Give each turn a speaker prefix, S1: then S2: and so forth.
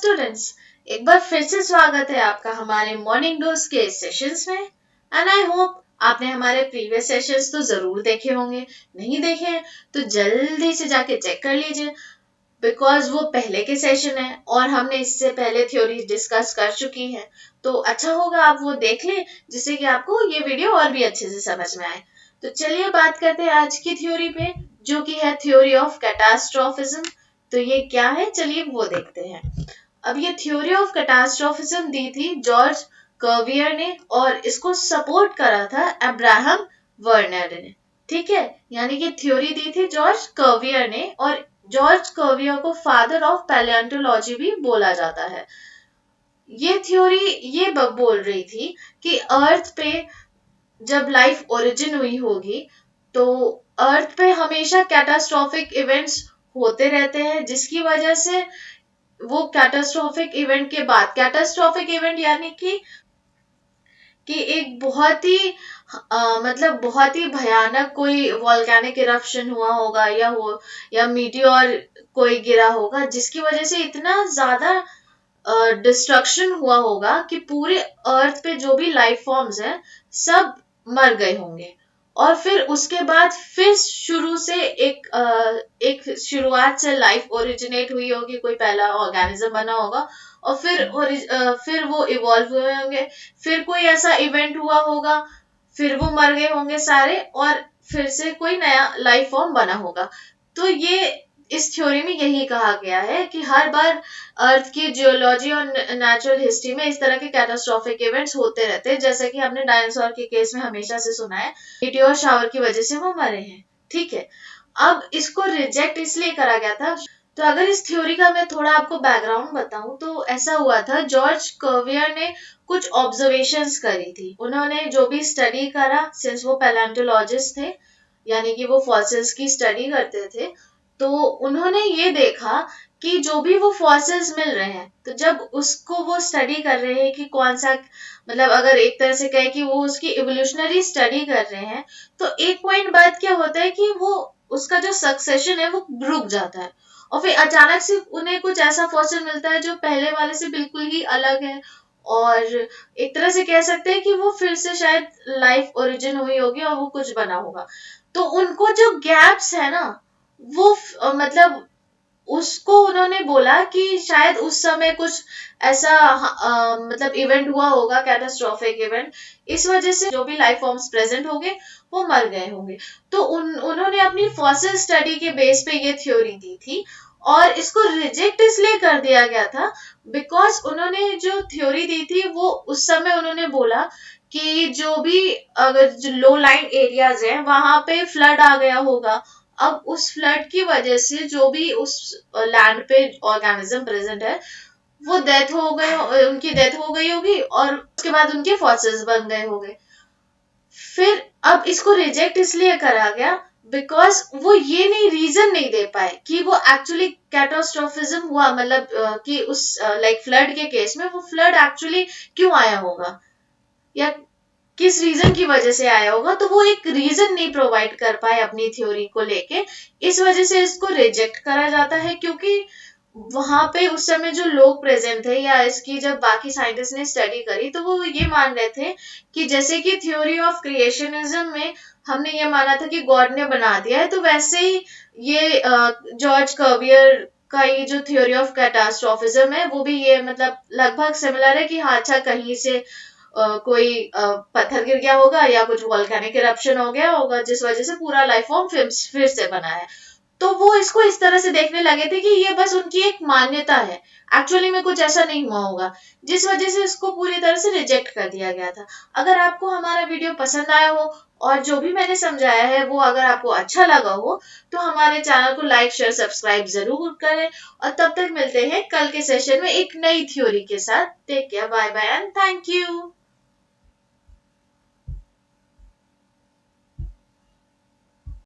S1: Students, एक बार फिर से स्वागत है आपका हमारे मॉर्निंग डोज के सेशंस में। एंड आई होप आपने हमारे प्रीवियस सेशंस तो जरूर देखे होंगे। नहीं देखे हैं तो जल्दी से जाके चेक कर लीजिए, बिकॉज वो पहले के सेशन है और हमने इससे पहले थ्योरी डिस्कस कर चुकी है। तो अच्छा होगा आप वो देख लें, जिससे कि आपको ये वीडियो और भी अच्छे से समझ में आए। तो चलिए बात करते हैं आज की थ्योरी पे, जो कि है थ्योरी ऑफ कैटास्ट्रोफिज्म। तो ये क्या है, चलिए वो देखते हैं। अब ये थ्योरी ऑफ कैटास्ट्रोफिज्म दी थी जॉर्ज कर्वियर ने, और इसको सपोर्ट करा था अब्राहम वर्नर ने। ठीक है, यानी कि थ्योरी दी थी जॉर्ज कर्वियर ने, और जॉर्ज कर्वियर को फादर ऑफ पैलियोंटोलॉजी भी बोला जाता है। ये थ्योरी ये बोल रही थी कि अर्थ पे जब लाइफ ओरिजिन हुई होगी तो अर्थ पे हमेशा कैटास्ट्रोफिक इवेंट्स होते रहते हैं, जिसकी वजह से वो कैटास्ट्रोफिक इवेंट के बाद, कैटास्ट्रोफिक इवेंट यानी कि एक बहुत ही मतलब बहुत ही भयानक कोई वॉल्केनिक इरप्शन हुआ होगा या मीटियोर कोई गिरा होगा, जिसकी वजह से इतना ज्यादा डिस्ट्रक्शन हुआ होगा कि पूरे अर्थ पे जो भी लाइफ फॉर्म्स हैं सब मर गए होंगे। और फिर उसके बाद फिर शुरू से एक शुरुआत से लाइफ ओरिजिनेट हुई होगी, कोई पहला ऑर्गेनिज्म बना होगा और फिर वो इवॉल्व हुए होंगे, फिर कोई ऐसा इवेंट हुआ होगा, फिर वो मर गए होंगे सारे और फिर से कोई नया लाइफ फॉर्म बना होगा। तो ये इस थ्योरी में यही कहा गया है कि हर बार अर्थ की जियोलॉजी और नेचुरल हिस्ट्री में इस तरह के कैटास्ट्रोफिक इवेंट्स होते रहते हैं, जैसे कि हमने डायनासोर के केस में हमेशा से सुना है, मीटियोर शावर की वजह से वो मरे हैं। ठीक है, अब इसको रिजेक्ट इसलिए करा गया था। तो अगर इस थ्योरी का मैं थोड़ा आपको बैकग्राउंड बताऊं तो ऐसा हुआ था, जॉर्ज कर्वियर ने कुछ ऑब्जर्वेशंस करी थी। उन्होंने जो भी स्टडी करा, सिंस वो पैलेंटोलॉजिस्ट थे, यानी कि वो फॉसिल्स की स्टडी करते थे, तो उन्होंने ये देखा कि जो भी वो फॉसिल्स मिल रहे हैं, तो जब उसको वो स्टडी कर रहे हैं कि कौन सा, मतलब अगर एक तरह से कहे कि वो उसकी इवोल्यूशनरी स्टडी कर रहे हैं, तो एक पॉइंट बाद क्या होता है कि वो उसका जो सक्सेशन है वो रुक जाता है और फिर अचानक से उन्हें कुछ ऐसा फॉसिल मिलता है जो पहले वाले से बिल्कुल ही अलग है, और एक तरह से कह सकते हैं कि वो फिर से शायद लाइफ ओरिजिन हुई होगी और वो कुछ बना होगा। तो उनको जो गैप्स है ना, वो मतलब उसको उन्होंने बोला कि शायद उस समय कुछ ऐसा मतलब इवेंट हुआ होगा, कैटास्ट्रोफिक इवेंट, इस वजह से जो भी लाइफ फॉर्म्स प्रेजेंट होंगे वो मर गए होंगे। तो उन्होंने अपनी फॉसिल स्टडी के बेस पे ये थ्योरी दी थी, और इसको रिजेक्ट इसलिए कर दिया गया था बिकॉज उन्होंने जो थ्योरी दी थी वो उस समय उन्होंने बोला कि जो भी अगर जो लो लाइन एरियाज हैं वहां पे फ्लड आ गया होगा। अब उस फ्लड की वजह से जो भी उस लैंड पे ऑर्गेनिज्म प्रेजेंट है वो डेथ हो गए, उनकी डेथ हो गई होगी और उसके बाद उनके फॉसिल्स बन गए होंगे। फिर अब इसको रिजेक्ट इसलिए करा गया बिकॉज वो ये नहीं रीजन नहीं दे पाए कि वो एक्चुअली कैटास्ट्रोफिज्म हुआ, मतलब कि उस लाइक फ्लड के केस में वो फ्लड एक्चुअली क्यों आया होगा या किस रीजन की वजह से आया होगा। तो वो एक रीजन नहीं प्रोवाइड कर पाए अपनी थ्योरी को लेके, इस वजह से इसको रिजेक्ट करा जाता है, क्योंकि वहां पे उस समय जो लोग प्रेजेंट थे या इसकी जब बाकी साइंटिस्ट ने स्टडी करी तो वो ये मान रहे थे कि जैसे कि थ्योरी ऑफ क्रिएशनिज्म में हमने ये माना था कि गॉड ने बना दिया है, तो वैसे ही ये जॉर्ज कर्वियर का ये जो थ्योरी ऑफ कैटास्ट्रोफिज्म है वो भी ये मतलब लगभग सिमिलर है कि हाँ अच्छा कहीं से कोई पत्थर गिर गया होगा या कुछ वॉल्केनिक इरप्शन हो गया होगा जिस वजह से पूरा लाइफ फॉर्म फिर से बना है। तो वो इसको इस तरह से देखने लगे थे कि ये बस उनकी एक मान्यता है, एक्चुअली में कुछ ऐसा नहीं हुआ होगा, जिस वजह से इसको पूरी तरह से रिजेक्ट कर दिया गया था। अगर आपको हमारा वीडियो पसंद आया हो और जो भी मैंने समझाया है वो अगर आपको अच्छा लगा हो तो हमारे चैनल को लाइक शेयर सब्सक्राइब जरूर करें, और तब तक मिलते हैं कल के सेशन में एक नई थ्योरी के साथ। Take care, bye bye and thank you.